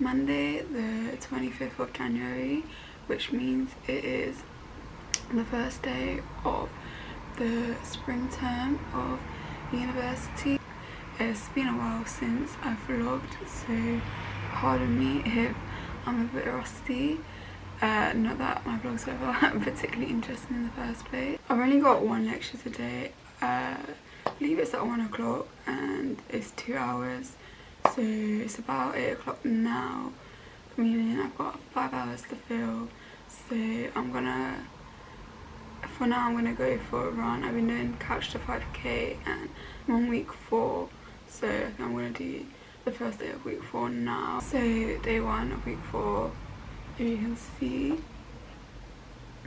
Monday the 25th of January, which means it is the first day of the spring term of university. It's been a while since I've vlogged, so pardon me if I'm a bit rusty. Not that my vlogs ever particularly interesting in the first place. I've only got one lecture today. I believe it's at 1 o'clock and it's 2 hours, so it's about 8 o'clock now, meaning I've got 5 hours to fill. So for now I'm gonna go for a run. I've been doing Couch to 5k and I'm on week 4, so I think I'm gonna do the first day of week 4 now. So day 1 of week 4, if you can see,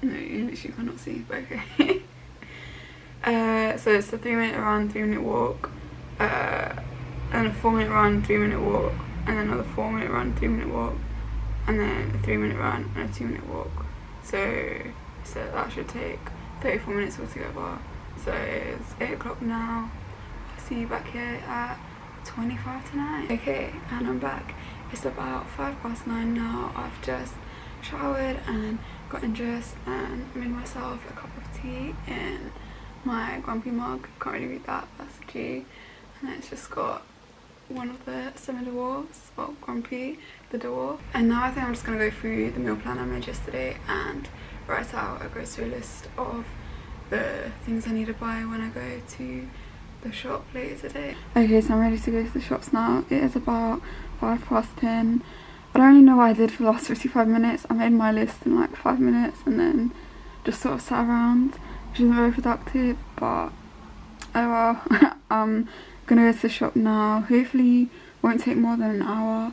no, you literally cannot see, but okay. So it's a 3-minute run, 3-minute walk, and a 4-minute run, 3-minute walk, and then another 4-minute run, 3-minute walk, and then a 3-minute run and a 2-minute walk. So that should take 34 minutes altogether. So it's 8 o'clock now. I'll see you back here at 25 to 9. Okay, and I'm back. It's about 9:05 now. I've just showered and gotten dressed and made myself a cup of tea in my Grumpy mug. Can't really read that, that's a G. And it's just got one of the semi-dwarfs, well, Grumpy, the dwarf. And now I think I'm just gonna go through the meal plan I made yesterday and write out a grocery list of the things I need to buy when I go to the shop later today. Okay, so I'm ready to go to the shops now. It is about 10:05. I don't really know what I did for the last 55 minutes. I made my list in like 5 minutes and then just sort of sat around, which isn't very productive, but oh well. I'm gonna go to the shop now. Hopefully won't take more than an hour,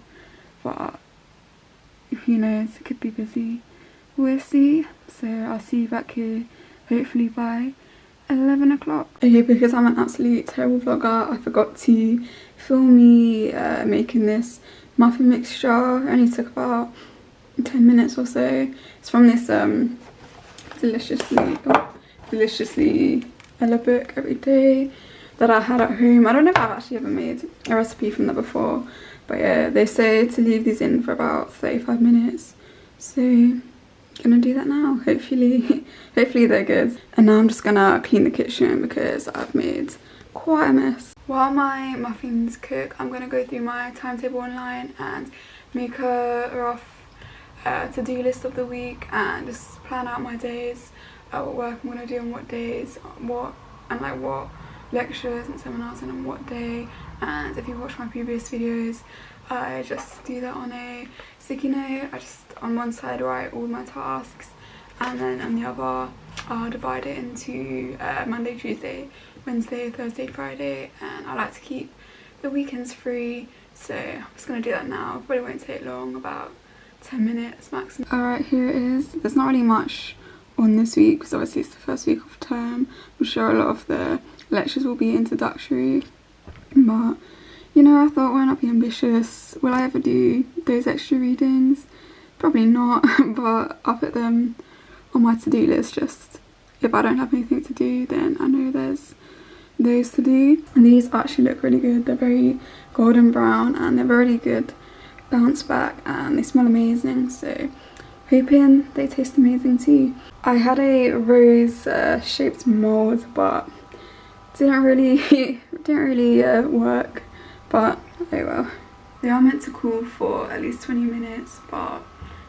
but who knows, it could be busy. We'll see. So I'll see you back here hopefully by 11 o'clock. Okay, because I'm an absolute terrible vlogger, I forgot to film me making this muffin mixture. It only took about 10 minutes or so. It's from this deliciously Ella book every day that I had at home. I don't know if I've actually ever made a recipe from that before, but yeah, they say to leave these in for about 35 minutes. So gonna do that now. Hopefully they're good. And now I'm just gonna clean the kitchen because I've made quite a mess. While my muffins cook, I'm gonna go through my timetable online and make a rough to-do list of the week and just plan out my days, what work I'm gonna do on what days, what lectures and seminars and on what day. And if you watch my previous videos, I just do that on a sticky note. I just on one side write all my tasks, and then on the other I'll divide it into Monday, Tuesday, Wednesday, Thursday, Friday, and I like to keep the weekends free, so I'm just going to do that now. Probably won't take long, about 10 minutes maximum. Alright, here it is. There's not really much on this week because obviously it's the first week of term. I'm sure a lot of the lectures will be introductory, but you know, I thought, why not be ambitious? Will I ever do those extra readings? Probably not, but I'll put them on my to-do list. Just if I don't have anything to do, then I know there's those to do. And these actually look really good. They're very golden brown and they're really good bounce back and they smell amazing, so hoping they taste amazing too. I had a rose shaped mold, but didn't really work. But oh well. They are meant to cool for at least 20 minutes, but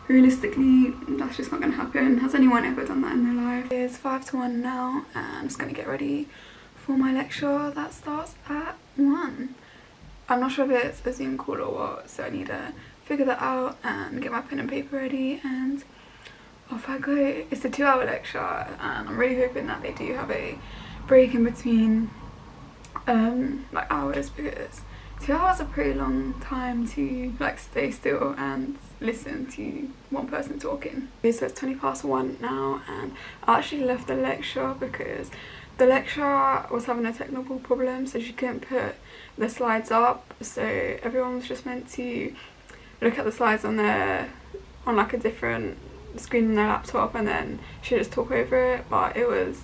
realistically that's just not going to happen. Has anyone ever done that in their life? It's 5 to 1 now and I'm just going to get ready for my lecture that starts at 1. I'm not sure if it's a Zoom call or what, so I need to figure that out and get my pen and paper ready and off I go. It's a 2-hour lecture and I'm really hoping that they do have a break in between like hours, because 2 hours is a pretty long time to like stay still and listen to one person talking. Okay, so it's 1:20 now and I actually left the lecture because the lecturer was having a technical problem, so she couldn't put the slides up, so everyone was just meant to look at the slides on like a different screen on their laptop and then she just talk over it, but it was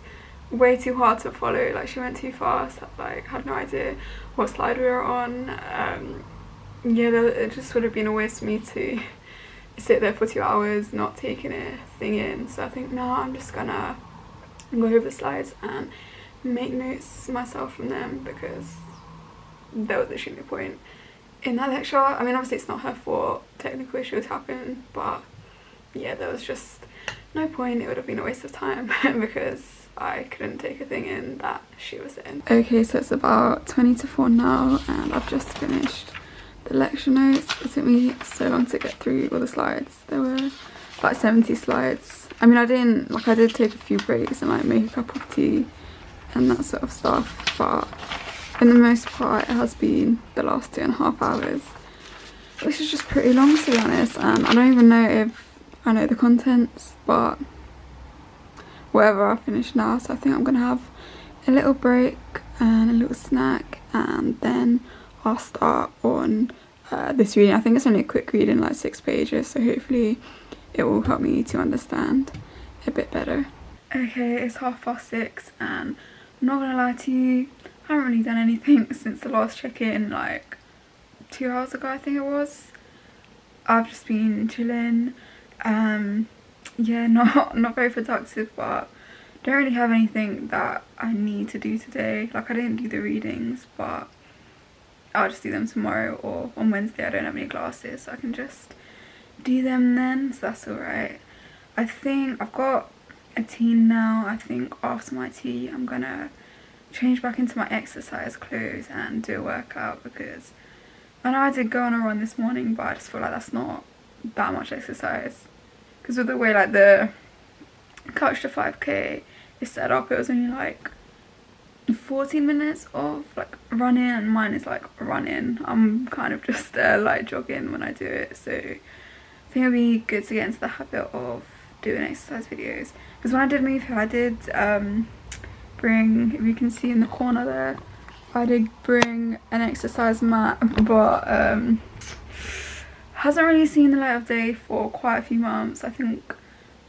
way too hard to follow. Like she went too fast, like had no idea what slide we were on, yeah, it just would have been a waste for me to sit there for 2 hours not taking a thing in. So I think now I'm just gonna go over the slides and make notes myself from them, because there was literally no point in that lecture. I mean, obviously it's not her fault, technical issues happen, but yeah, there was just no point. It would have been a waste of time because I couldn't take a thing in that she was in. Okay, so it's about 20 to 4 now and I've just finished the lecture notes. It took me so long to get through all the slides. There were like 70 slides. I mean, I did take a few breaks and like make a cup of tea and that sort of stuff, but for the most part it has been the last 2.5 hours, which is just pretty long, to be honest, and I don't even know if I know the contents, but whatever, I finished now. So I think I'm gonna have a little break and a little snack, and then I'll start on this reading. I think it's only a quick reading, like 6 pages, so hopefully it will help me to understand a bit better. Okay, it's 6:30 and I'm not gonna lie to you, I haven't really done anything since the last check-in, like 2 hours ago I think it was. I've just been chilling. Yeah, not very productive, but don't really have anything that I need to do today. Like, I didn't do the readings, but I'll just do them tomorrow, or on Wednesday I don't have any classes, so I can just do them then, so that's alright. I think I've got a tea now. I think after my tea I'm gonna change back into my exercise clothes and do a workout, because I know I did go on a run this morning, but I just feel like that's not that much exercise, because with the way like the Couch to 5k is set up, it was only like 14 minutes of like running, and mine is like running. I'm kind of just like jogging when I do it, so I think it'd be good to get into the habit of doing exercise videos, because when I did move here I did bring, if you can see in the corner there, I did bring an exercise mat, but hasn't really seen the light of day for quite a few months. I think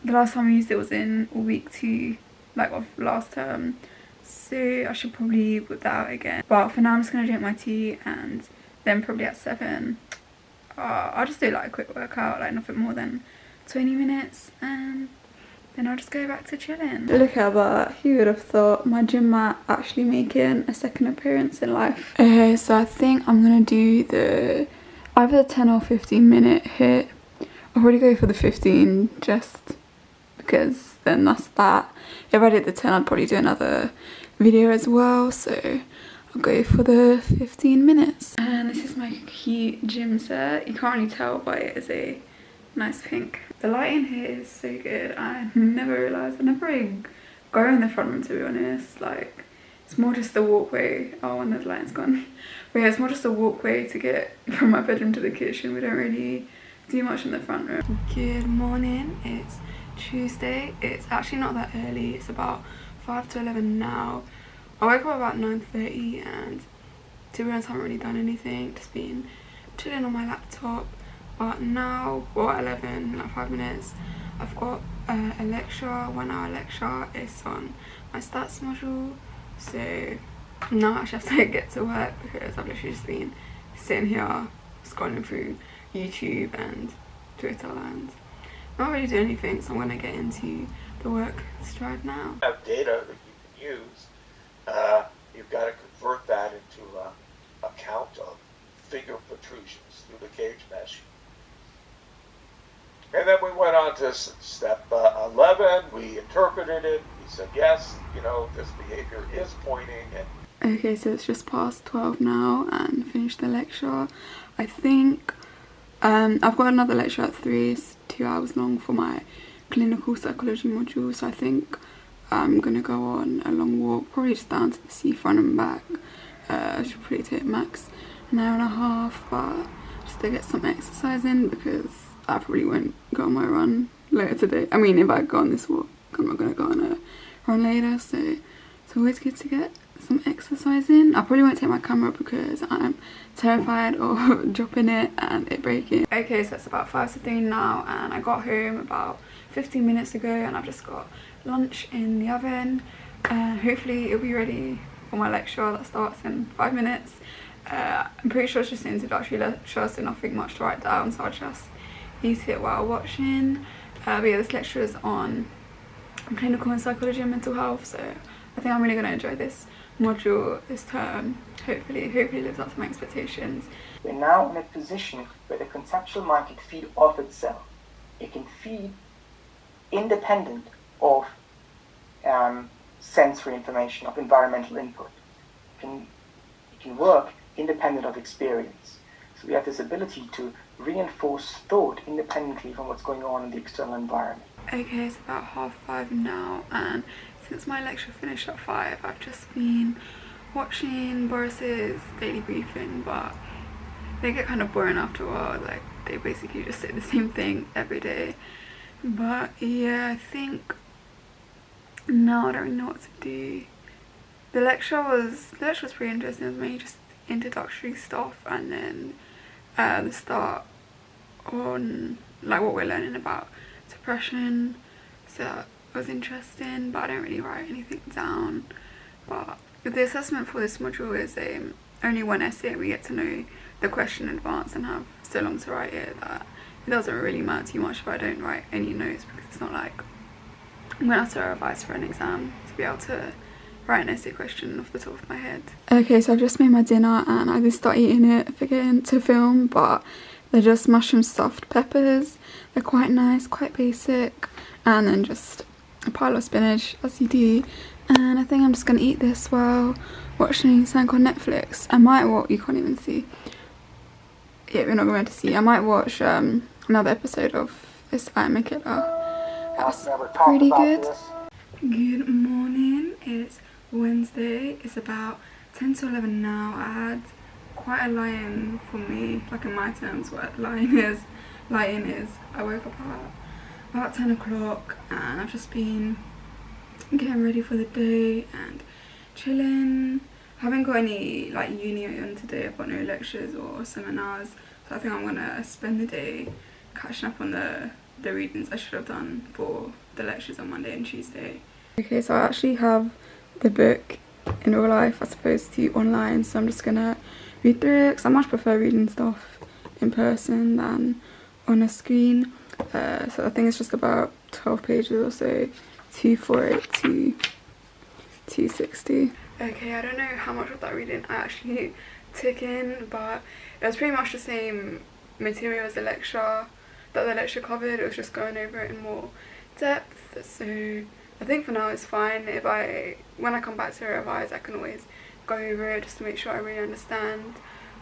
the last time I used it was in week 2, like of last term, so I should probably whip that out again. But for now I'm just gonna drink my tea, and then probably at 7 I'll just do like a quick workout, like nothing more than 20 minutes, and then I'll just go back to chilling. Look at that, who would have thought my gym mat actually making a second appearance in life. Okay, so I think I'm gonna do the either the 10 or 15 minute hit. I'll probably go for the 15 just because then that's that. If I did the 10 I'd probably do another video as well, so I'll go for the 15 minutes. And this is my cute gym set. You can't really tell, but it is a nice pink. The lighting here is so good. I never realised, I never really go in the front room, to be honest. Like, it's more just the walkway. Oh, and the lighting's gone. But yeah, it's more just a walkway to get from my bedroom to the kitchen. We don't really do much in the front room. Good morning, it's Tuesday. It's actually not that early, it's about 5 to 11 now. I woke up about 9:30, and to be honest I haven't really done anything, just been chilling on my laptop. But now, well, at 11, like 5 minutes, I've got a lecture, 1 hour lecture. It's on my stats module, so now I actually have to get to work, because I've literally just been sitting here scrolling through YouTube and Twitter and not really doing anything, so I'm going to get into the work stride now. Have data that you can use, you've got to convert that into a count of finger protrusions through the cage mesh. And then we went on to step 11. We interpreted it. We said, yes, you know, this behavior is pointing. And okay, so it's just past 12 now and finished the lecture. I think I've got another lecture at 3. It's 2 hours long for my clinical psychology module. So I think I'm going to go on a long walk, probably just down to the seafront and back. I should probably take max an hour and a half, but just to get some exercise in, because I probably won't go on my run later today. I mean, if I go on this walk, I'm not going to go on a run later, so it's always good to get some exercise in. I probably won't take my camera because I'm terrified of dropping it and it breaking. Okay, so it's about 5 to 3 now, and I got home about 15 minutes ago, and I've just got lunch in the oven. Hopefully it'll be ready for my lecture that starts in 5 minutes. I'm pretty sure it's just an introductory lecture, so nothing much to write down, so I'll just eat it while watching. But yeah, this lecture is on clinical and psychology and mental health, so I think I'm really going to enjoy this module this term. Hopefully lives up to my expectations. We're now in a position where the conceptual mind can feed off itself. It can feed independent of sensory information, of environmental input. It can work independent of experience. So we have this ability to reinforce thought independently from what's going on in the external environment. Okay, it's about 5:30 now, and since my lecture finished at 5, I've just been watching Boris's daily briefing, but they get kind of boring after a while. Like, they basically just say the same thing every day. But yeah, I think now I don't really know what to do. The lecture was pretty interesting. It was mainly just introductory stuff, and then the start on like what we're learning about depression, so that was interesting, but I don't really write anything down. But the assessment for this module is only one essay. We get to know the question in advance and have so long to write it that it doesn't really matter too much if I don't write any notes, because it's not like I'm gonna have to revise for an exam to be able to write an essay question off the top of my head. Okay, so I've just made my dinner and I did start eating it, forgetting to film, but they're just mushroom stuffed peppers. They're quite nice, quite basic, and then just a pile of spinach, as you do. And I think I'm just gonna eat this while watching something on Netflix. I might watch, you can't even see. Yeah, we're not going to see. I might watch another episode of this I Am a Killer. That's pretty good. Good morning. It's Wednesday. It's about 10 to 11 now. I had quite a lie-in for me, like in my terms, what lie-in is. I woke up at about 10 o'clock and I've just been getting ready for the day and chilling. I haven't got any like uni on today. I've got no lectures or seminars, so I think I'm gonna spend the day catching up on the readings I should have done for the lectures on Monday and Tuesday. Okay, so I actually have the book in real life as opposed to online, so I'm just gonna read through it because I much prefer reading stuff in person than on a screen. So I think it's just about 12 pages or so, 248 to 260. Okay, I don't know how much of that reading I actually took in, but it was pretty much the same material as the lecture that the lecture covered. It was just going over it in more depth, so I think for now it's fine. When I come back to revise, I can always go over it just to make sure I really understand.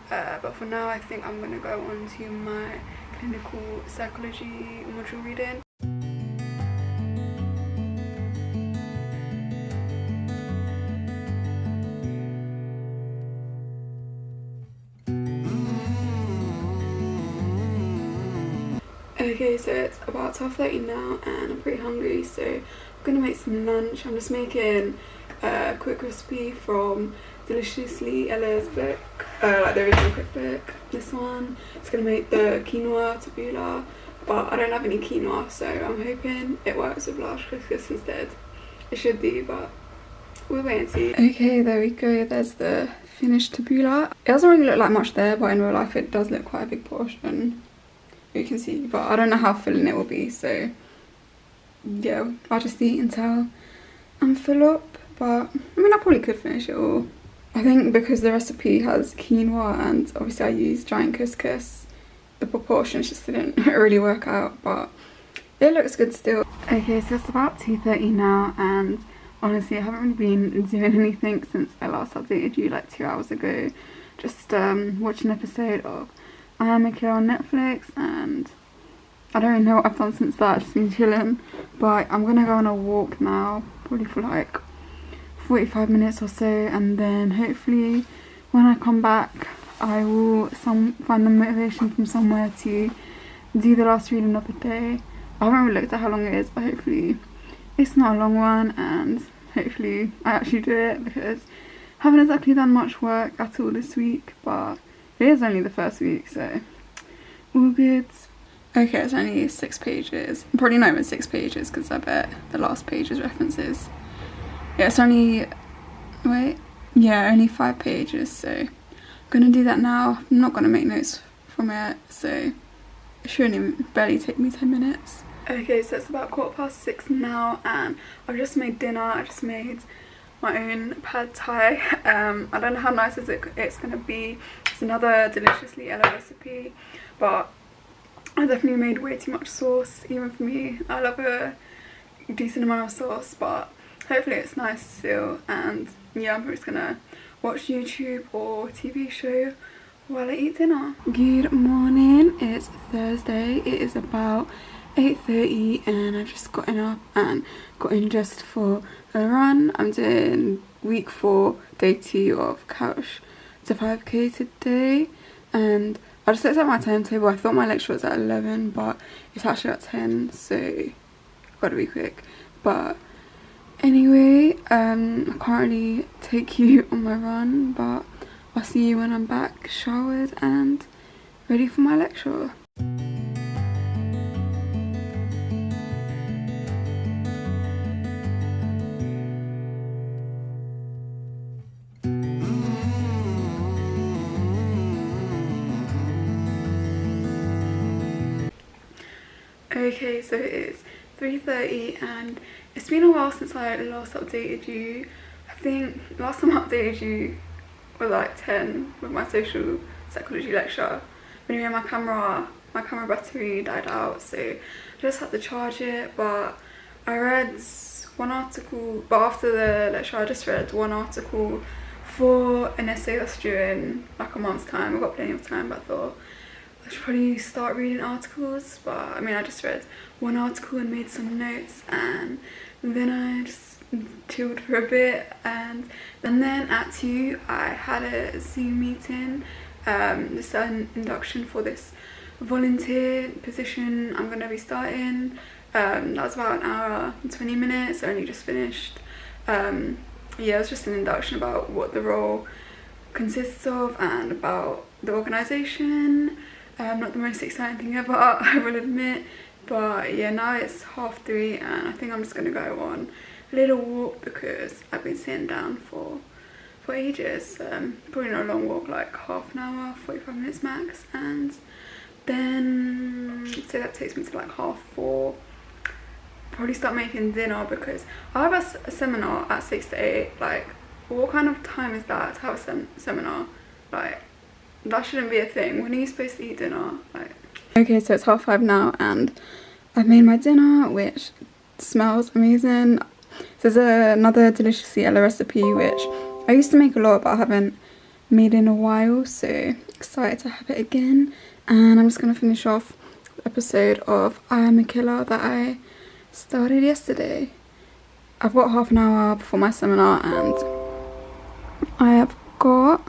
But for now, I think I'm going to go on to my clinical psychology module reading. Okay, so it's about 12:30 now and I'm pretty hungry, so I'm gonna make some lunch. I'm just making a quick recipe from Deliciously Ella's book, like the original cookbook. This one, it's gonna make the quinoa tabbouleh, but I don't have any quinoa, so I'm hoping it works with large couscous instead. It should do, but we'll wait and see. Okay, there we go. There's the finished tabbouleh. It doesn't really look like much there, but in real life it does look quite a big portion. You can see, but I don't know how filling it will be, so yeah, I'll just eat until I'm full up. But I mean, I probably could finish it all. I think because the recipe has quinoa and obviously I used giant couscous, the proportions just didn't really work out, but it looks good still. Okay, so it's about 2:30 now, and honestly I haven't really been doing anything since I last updated you like 2 hours ago. Just watching an episode of I Am a Killer on Netflix, and I don't really know what I've done since that. I've just been chilling, but I'm gonna go on a walk now, probably for like 45 minutes or so, and then hopefully when I come back I will find the motivation from somewhere to do the last reading of the day. I haven't really looked at how long it is, but hopefully it's not a long one, and hopefully I actually do it, because I haven't exactly done much work at all this week, but it is only the first week, so all good. Okay, it's only 6 pages. Probably not even 6 pages, because I bet the last page is references. Yeah, it's only, only 5 pages, so gonna do that now. I'm not gonna make notes from it, so it shouldn't even barely take me 10 minutes. Okay, so it's about 6:15 now, and I've just made dinner. I just made my own pad thai. I don't know how nice it's gonna be. It's another deliciously Ella recipe, but I definitely made way too much sauce, even for me. I love a decent amount of sauce, but hopefully it's nice still. And yeah, I'm just gonna watch YouTube or TV show while I eat dinner. Good morning, it's Thursday. It is about 8:30 and I've just gotten up and gotten dressed for a run. I'm doing week 4, day 2 of Couch to 5k today, and I just looked at my timetable. I thought my lecture was at 11, but it's actually at 10, so gotta be quick. But anyway, I can't really take you on my run, but I'll see you when I'm back, showered and ready for my lecture. Okay, so it is 3:30 and it's been a while since I last updated you. I think last time I updated you was like 10 with my social psychology lecture. But anyway, my camera battery died out, so I just had to charge it. But I read one article, but after the lecture I just read one article for an essay that's due in like a month's time. I've got plenty of time, but I thought I should probably start reading articles. But I mean, I just read one article and made some notes, and then I just chilled for a bit, and then at 2 I had a Zoom meeting. This is an induction for this volunteer position I'm going to be starting. That was about an hour and 20 minutes. I only just finished. Yeah, it was just an induction about what the role consists of and about the organisation. Not the most exciting thing ever, I will admit, but yeah, now it's 3:30 and I think I'm just going to go on a little walk because I've been sitting down for ages. Probably not a long walk, like half an hour, 45 minutes max, and then so that takes me to like 4:30. Probably start making dinner because I have a seminar at 6 to 8. Like, what kind of time is that to have a seminar? Like, that shouldn't be a thing. When are you supposed to eat dinner? Like, okay, so it's 5:30 now and I've made my dinner, which smells amazing. There's another deliciously Ella recipe which I used to make a lot but I haven't made in a while, so excited to have it again. And I'm just going to finish off the episode of I Am a Killer that I started yesterday. I've got half an hour before my seminar and I've got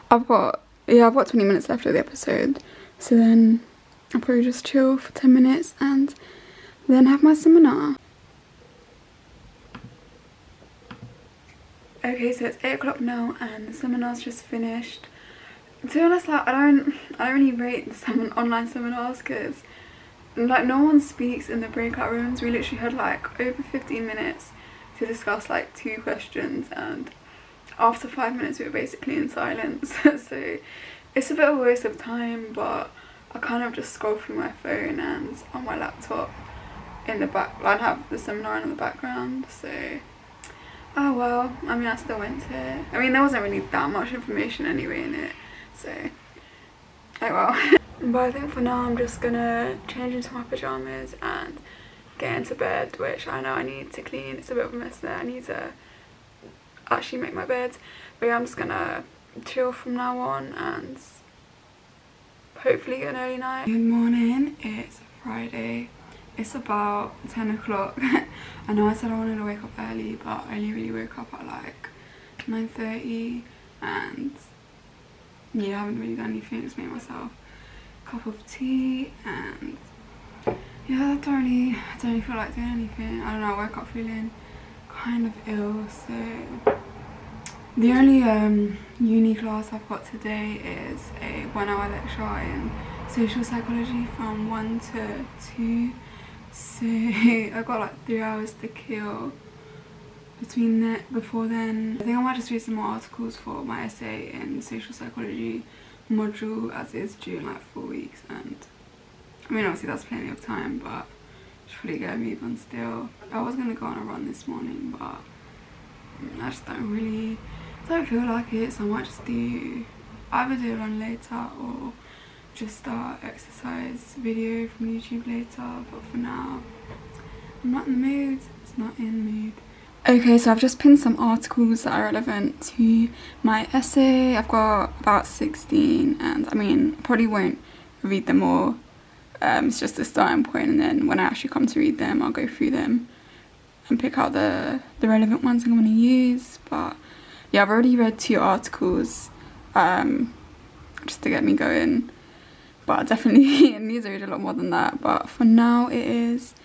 20 minutes left of the episode, so then I'll probably just chill for 10 minutes and then have my seminar. Okay, so it's 8 o'clock now and the seminar's just finished. To be honest, like, I don't really rate the online seminars because like no one speaks in the breakout rooms. We literally had like over 15 minutes to discuss like 2 questions, and after 5 minutes we were basically in silence. So it's a bit of a waste of time, but I kind of just scroll through my phone and on my laptop in the back. I have the seminar in the background, so oh well. I mean, I still went to it. I mean, there wasn't really that much information anyway in it, so oh well. But I think for now I'm just gonna change into my pyjamas and get into bed, which I know I need to clean. It's a bit of a mess there. I need to actually make my bed. But yeah, I'm just gonna chill from now on and hopefully get an early night. Good morning, it's Friday. It's about 10 o'clock. I know I said I wanted to wake up early, but I only really woke up at like 9:30, and yeah, I haven't really done anything. Just made myself a cup of tea, and yeah, I don't really feel like doing anything. I don't know, I woke up feeling kind of ill, so the only uni class I've got today is a 1-hour lecture in social psychology from 1 to 2. So I've got like 3 hours to kill before then. I think I might just read some more articles for my essay in the social psychology module, as it is due in like 4 weeks, and I mean obviously that's plenty of time, but should probably get a move on still. I was gonna go on a run this morning, but I just don't feel like it, so I might just either do a run later or just start exercise video from YouTube later, but for now I'm not in the mood. It's not in the mood. Okay, so I've just pinned some articles that are relevant to my essay. I've got about 16, and I mean I probably won't read them all. It's just a starting point, and then when I actually come to read them, I'll go through them and pick out the relevant ones I'm going to use. But yeah, I've already read 2 articles just to get me going, but I definitely need to read a lot more than that. But for now it is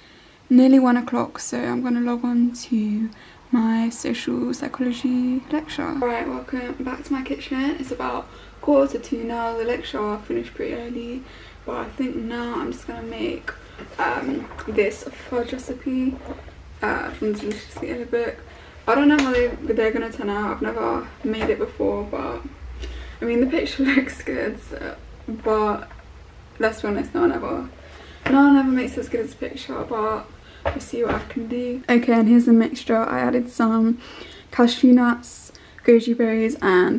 nearly 1 o'clock, so I'm going to log on to my social psychology lecture. Alright, welcome back to my kitchen. It's about 1:45 now. The lecture finished pretty early, but I think now I'm just going to make this fudge recipe from the Deliciously Ella book. I don't know how they're going to turn out. I've never made it before, but I mean the picture looks good, but let's be honest, no one ever makes it as good as the picture, but we'll see what I can do. Okay, and here's the mixture. I added some cashew nuts, goji berries and